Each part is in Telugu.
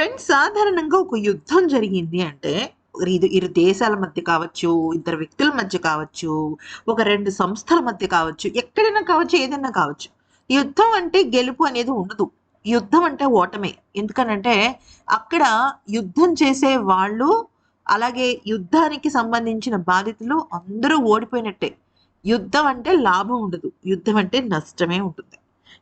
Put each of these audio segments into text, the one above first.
ఫ్రెండ్స్ సాధారణంగా ఒక యుద్ధం జరిగింది అంటే ఇరు దేశాల మధ్య కావచ్చు, ఇద్దరు వ్యక్తుల మధ్య కావచ్చు, ఒక 2 సంస్థల మధ్య కావచ్చు, ఎక్కడైనా కావచ్చు, ఏదైనా కావచ్చు. యుద్ధం అంటే గెలుపు అనేది ఉండదు. యుద్ధం అంటే ఓటమే. ఎందుకనంటే అక్కడ యుద్ధం చేసే వాళ్ళు, అలాగే యుద్ధానికి సంబంధించిన బాధితులు అందరూ ఓడిపోయినట్టే. యుద్ధం అంటే లాభం ఉండదు. యుద్ధం అంటే నష్టమే ఉంటుంది.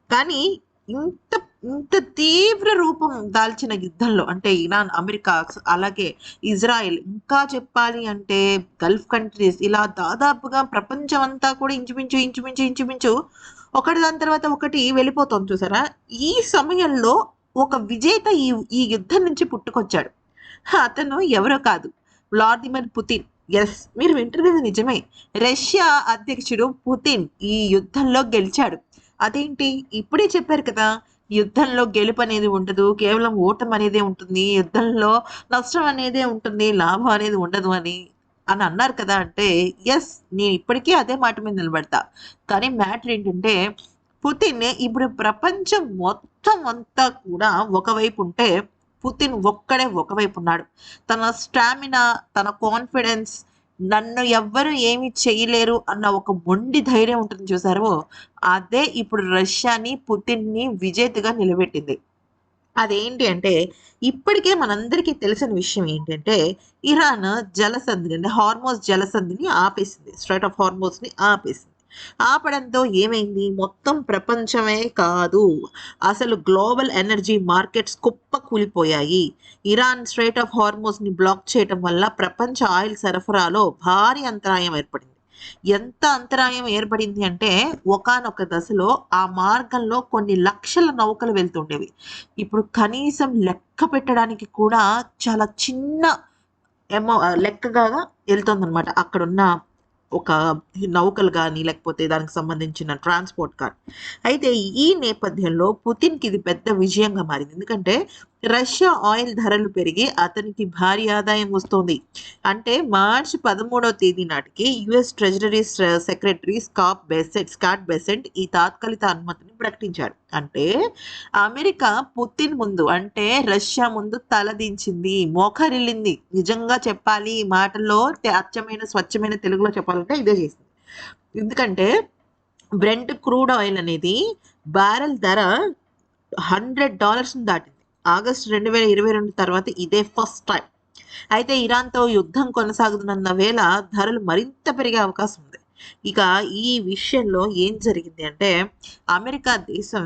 కానీ ఇంత ఇంత తీవ్ర రూపం దాల్చిన యుద్ధంలో అంటే ఇరాన్, అమెరికా అలాగే ఇజ్రాయెల్ ఇంకా చెప్పాలి అంటే గల్ఫ్ కంట్రీస్ ఇలా దాదాపుగా ప్రపంచం అంతా కూడా ఇంచుమించు ఒకటి దాని తర్వాత ఒకటి వెళ్ళిపోతుంది చూసారా? ఈ సమయంలో ఒక విజేత ఈ ఈ యుద్ధం నుంచి పుట్టుకొచ్చాడు. అతను ఎవరో కాదు, వ్లాదిమిర్ పుతిన్. యెస్, మీరు వింటున్నది నిజమే. రష్యా అధ్యక్షుడు పుతిన్ ఈ యుద్ధంలో గెలిచాడు. అదేంటి? ఇప్పుడే చెప్పారు కదా! యుద్ధంలో గెలుపనేది ఉండదు. కేవలం ఓటమనేదే ఉంటుంది. యుద్ధంలో నష్టం అనేదే ఉంటుంది. లాభం అనేది ఉండదు అని అన్నారు కదా! అంటే యెస్, నేను ఇప్పటికీ అదే మాట మీద నిలబడతా. కానీ మ్యాటర్ ఏంటంటే పుతిన్ ఇప్పుడు ప్రపంచం మొత్తం అంతా కూడా ఒకవైపు ఉంటే పుతిన్ ఒక్కడే ఒకవైపు ఉన్నాడు. తన స్టామినా, తన కాన్ఫిడెన్స్, నన్ను ఎవ్వరు ఏమి చేయలేరు అన్న ఒక మొండి ధైర్యం ఉంటుంది చూసారు, అదే ఇప్పుడు రష్యాని, పుతిన్‌ని విజేతగా నిలబెట్టింది. అదేంటి అంటే, ఇప్పటికే మనందరికీ తెలిసిన విషయం ఏంటంటే, ఇరాన్ జలసంధిని అంటే హార్మోజ్ జలసంధిని ఆపేసింది. స్ట్రెయిట్ ఆఫ్ హార్మోజ్‌ని ఆపేసింది. ఆపడంతో ఏమైంది? మొత్తం ప్రపంచమే కాదు, అసలు గ్లోబల్ ఎనర్జీ మార్కెట్స్ కుప్పకూలిపోయాయి. ఇరాన్ స్ట్రెయిట్ ఆఫ్ హార్మోజ్‌ని బ్లాక్ చేయటం వల్ల ప్రపంచ ఆయిల్ సరఫరాలో భారీ అంతరాయం ఏర్పడింది. ఎంత అంతరాయం ఏర్పడింది అంటే, ఒకానొక దశలో ఆ మార్గంలో కొన్ని లక్షల నౌకలు వెళ్తుండేవి. ఇప్పుడు కనీసం లెక్క పెట్టడానికి కూడా చాలా చిన్న లెక్కగా ఎళ్తోందనమాట. అక్కడున్న ఒక నౌకలు గానీ, లేకపోతే దానికి సంబంధించిన ట్రాన్స్‌పోర్ట్ కానీ. అయితే ఈ నేపథ్యంలో పుతిన్‌కి ఇది పెద్ద విజయంగా మారింది. ఎందుకంటే రష్యా ఆయిల్ ధరలు పెరిగి అతనికి భారీ ఆదాయం వస్తోంది. అంటే మార్చి 13వ తేదీ నాటికి US treasury secretary Scott Besant ఈ తాత్కాలిక అనుమతిని ప్రకటించాడు. అంటే అమెరికా పుతిన్ ముందు అంటే రష్యా ముందు తలదించింది, మోకరిల్లింది. నిజంగా చెప్పాలి ఈ మాటల్లో అచ్చమైన స్వచ్ఛమైన తెలుగులో చెప్పాలంటే ఇదే చేసింది. ఎందుకంటే బ్రెంట్ క్రూడ్ ఆయిల్ అనేది బ్యారెల్ ధర $100 దాటింది. ఆగస్టు 2022 తర్వాత ఇదే ఫస్ట్ టైం. అయితే ఇరాన్‌తో యుద్ధం కొనసాగుతున్న వేళ ధరలు మరింత పెరిగే అవకాశం ఉంది. ఇక ఈ విషయంలో ఏం జరిగింది అంటే అమెరికా దేశం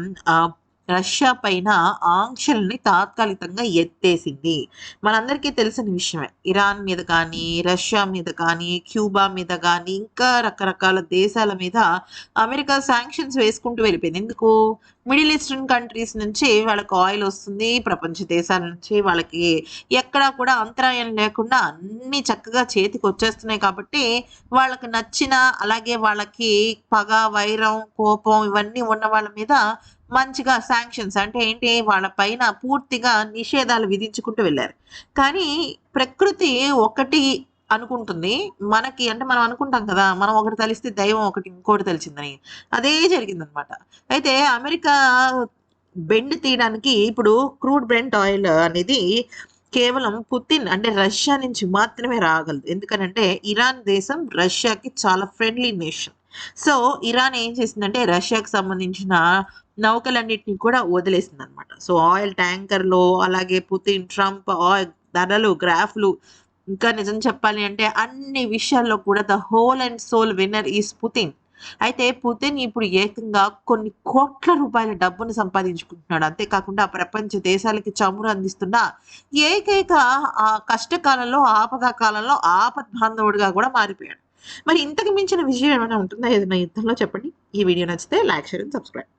రష్యా పైన ఆంక్షల్ని తాత్కాలికంగా ఎత్తేసింది. మనందరికీ తెలిసిన విషయమే. ఇరాన్ మీద కానీ, రష్యా మీద కానీ, క్యూబా మీద కానీ, ఇంకా రకరకాల దేశాల మీద అమెరికా శాంక్షన్స్ వేసుకుంటూ వెళ్ళిపోయింది. ఎందుకు? మిడిల్ ఈస్టర్న్ కంట్రీస్ నుంచి వాళ్ళకి ఆయిల్ వస్తుంది. ప్రపంచ దేశాల నుంచి వాళ్ళకి ఎక్కడా కూడా అంతరాయం లేకుండా అన్నీ చక్కగా చేతికొచ్చేస్తున్నాయి కాబట్టి, వాళ్ళకి నచ్చిన అలాగే వాళ్ళకి పగ, వైరం, కోపం ఇవన్నీ ఉన్న వాళ్ళ మీద మంచిగా శాంక్షన్స్ అంటే ఏంటి? వాళ్ళ పైన పూర్తిగా నిషేధాలు విధించుకుంటూ వెళ్లారు. కానీ ప్రకృతి ఒకటి అనుకుంటుంది. మనకి అంటే మనం అనుకుంటాం కదా! మనం ఒకటి తలిస్తే దైవం ఒకటి ఇంకోటి తలిచిందని. అదే జరిగిందనమాట. అయితే అమెరికా బెండ్ తీయడానికి ఇప్పుడు క్రూడ్ బ్రెంట్ ఆయిల్ అనేది కేవలం పుతిన్ అంటే రష్యా నుంచి మాత్రమే రాగలదు. ఎందుకనంటే ఇరాన్ దేశం రష్యాకి చాలా ఫ్రెండ్లీ నేషన్. సో, ఇరాన్ ఏం చేసిందంటే రష్యాకి సంబంధించిన నౌకలన్నిటిని కూడా వదిలేసిందనమాట. సో, ఆయిల్ ట్యాంకర్‌లో అలాగే పుతిన్, ట్రంప్ ధరలు, గ్రాఫ్‌లు ఇంకా నిజం చెప్పాలి అంటే అన్ని విషయాల్లో కూడా the whole and sole winner is Putin. అయితే పుతిన్ ఇప్పుడు ఏకంగా కొన్ని కోట్ల రూపాయల డబ్బును సంపాదించుకుంటున్నాడు. అంతే కాకుండా ప్రపంచ దేశాలకి చమురు అందిస్తున్న ఏకైక కష్టకాలంలో, ఆపద కాలంలో ఆపద్బాంధవుడిగా కూడా మారిపోయాడు. మరి ఇంతకు మించిన విజయం ఏమైనా ఉంటుందా ఏదైనా యుద్ధంలో చెప్పండి? ఈ వీడియో నచ్చితే లైక్, షేర్ అండ్ సబ్స్క్రైబ్.